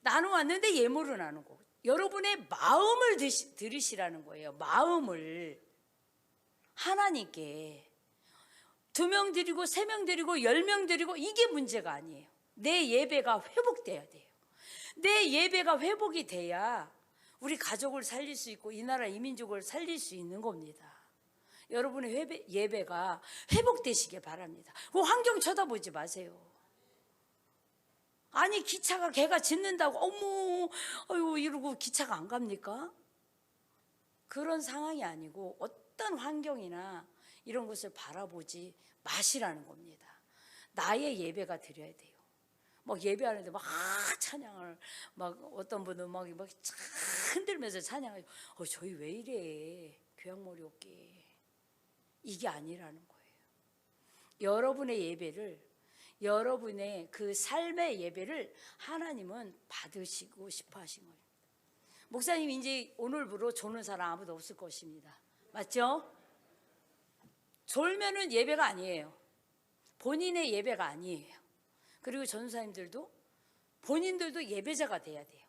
나는 왔는데 예물은 안 오고. 여러분의 마음을 들으시라는 거예요. 마음을. 하나님께 2명 드리고 3명 드리고 10명 드리고 이게 문제가 아니에요. 내 예배가 회복돼야 돼요. 내 예배가 회복이 돼야 우리 가족을 살릴 수 있고 이 나라 이 민족을 살릴 수 있는 겁니다. 여러분의 예배가 회복되시길 바랍니다. 그 환경 쳐다보지 마세요. 아니 기차가 개가 짖는다고 어머 이러고 기차가 안 갑니까? 그런 상황이 아니고 어떤 환경이나 이런 것을 바라보지 마시라는 겁니다. 나의 예배가 드려야 돼요. 막 예배하는데 막 찬양을 막 어떤 분은 막 흔들면서 찬양해요. 저희 왜 이래? 교양머리 없게. 이게 아니라는 거예요. 여러분의 예배를, 여러분의 그 삶의 예배를 하나님은 받으시고 싶어 하신 거예요. 목사님 이제 오늘부로 조는 사람 아무도 없을 것입니다. 맞죠? 졸면은 예배가 아니에요. 본인의 예배가 아니에요. 그리고 전도사님들도 본인들도 예배자가 돼야 돼요.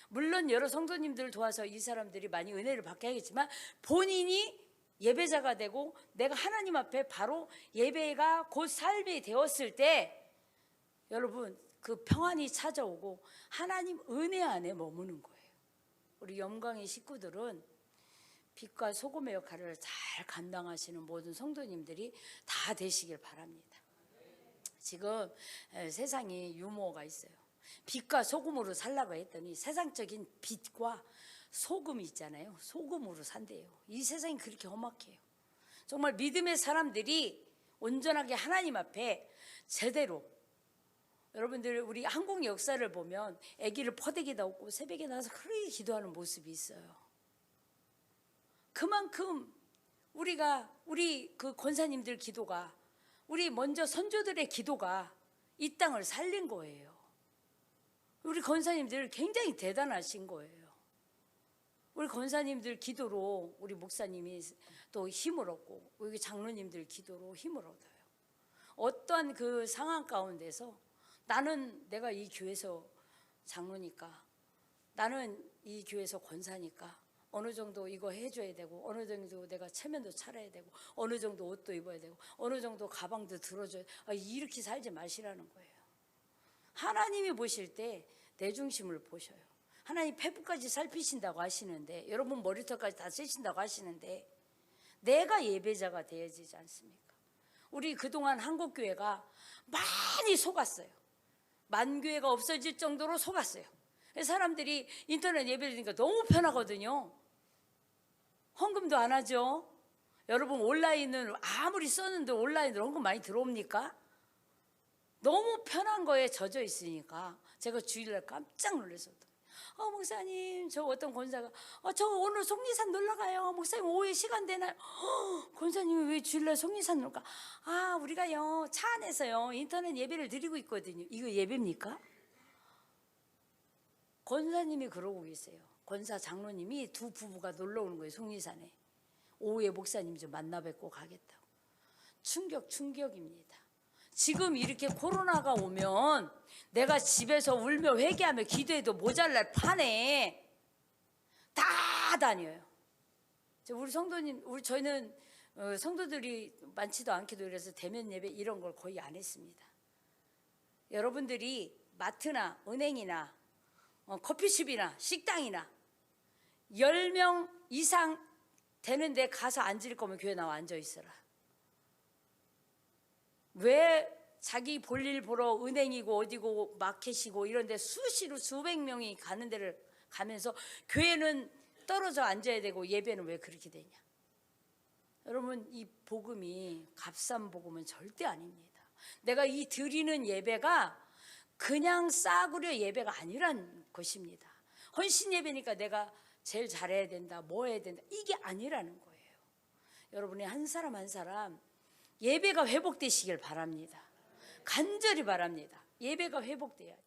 물론 여러 성도님들을 도와서 이 사람들이 많이 은혜를 받게 하겠지만 본인이 예배자가 되고 내가 하나님 앞에 바로 예배가 곧 삶이 되었을 때 여러분 그 평안이 찾아오고 하나님 은혜 안에 머무는 거예요. 우리 영광의 식구들은 빛과 소금의 역할을 잘 감당하시는 모든 성도님들이 다 되시길 바랍니다. 지금 세상에 유머가 있어요. 빛과 소금으로 살라고 했더니 세상적인 빛과 소금이 있잖아요. 소금으로 산대요. 이 세상이 그렇게 험악해요. 정말 믿음의 사람들이 온전하게 하나님 앞에 제대로, 여러분들 우리 한국 역사를 보면 아기를 퍼대기다 없고 새벽에 나와서 그렇게 기도하는 모습이 있어요. 그만큼 우리 그 권사님들 기도가, 우리 먼저 선조들의 기도가 이 땅을 살린 거예요. 우리 권사님들 굉장히 대단하신 거예요. 우리 권사님들 기도로 우리 목사님이 또 힘을 얻고 우리 장로님들 기도로 힘을 얻어요. 어떤 그 상황 가운데서 나는 내가 이 교회에서 장로니까, 나는 이 교회에서 권사니까 어느 정도 이거 해줘야 되고, 어느 정도 내가 체면도 차려야 되고, 어느 정도 옷도 입어야 되고, 어느 정도 가방도 들어줘야 되고, 이렇게 살지 마시라는 거예요. 하나님이 보실 때 내 중심을 보셔요. 하나님 페프까지 살피신다고 하시는데, 여러분 머리털까지 다 쓰신다고 하시는데 내가 예배자가 되어지지 않습니까? 우리 그동안 한국교회가 많이 속았어요. 만교회가 없어질 정도로 속았어요. 사람들이 인터넷 예배를 드리니까 너무 편하거든요. 헌금도 안 하죠. 여러분 온라인은 아무리 썼는데 온라인으로 헌금 많이 들어옵니까? 너무 편한 거에 젖어 있으니까 제가 주일날 깜짝 놀랐어요. 목사님, 저 어떤 권사가 저 오늘 속리산 놀러 가요. 목사님 오후에 시간 되나요? 권사님이 왜 주일날 속리산 놀까? 우리가요 차 안에서요 인터넷 예배를 드리고 있거든요. 이거 예배입니까? 권사님이 그러고 계세요. 권사 장로님이 두 부부가 놀러 오는 거예요. 속리산에. 오후에 목사님 좀 만나 뵙고 가겠다고. 충격입니다. 지금 이렇게 코로나가 오면 내가 집에서 울며 회개하며 기도해도 모자랄 판에 다 다녀요. 우리 성도님, 저희는 성도들이 많지도 않기도 그래서 대면 예배 이런 걸 거의 안 했습니다. 여러분들이 마트나 은행이나 커피숍이나 식당이나 10명 이상 되는데 가서 앉을 거면 교회 나와 앉아 있어라. 왜 자기 볼일 보러 은행이고 어디고 마켓이고 이런 데 수시로 수백 명이 가는 데를 가면서 교회는 떨어져 앉아야 되고 예배는 왜 그렇게 되냐? 여러분 이 복음이 값싼 복음은 절대 아닙니다. 내가 이 드리는 예배가 그냥 싸구려 예배가 아니란 것입니다. 헌신 예배니까 내가 제일 잘해야 된다, 뭐 해야 된다, 이게 아니라는 거예요. 여러분의 한 사람 한 사람 예배가 회복되시길 바랍니다. 간절히 바랍니다. 예배가 회복돼야 돼.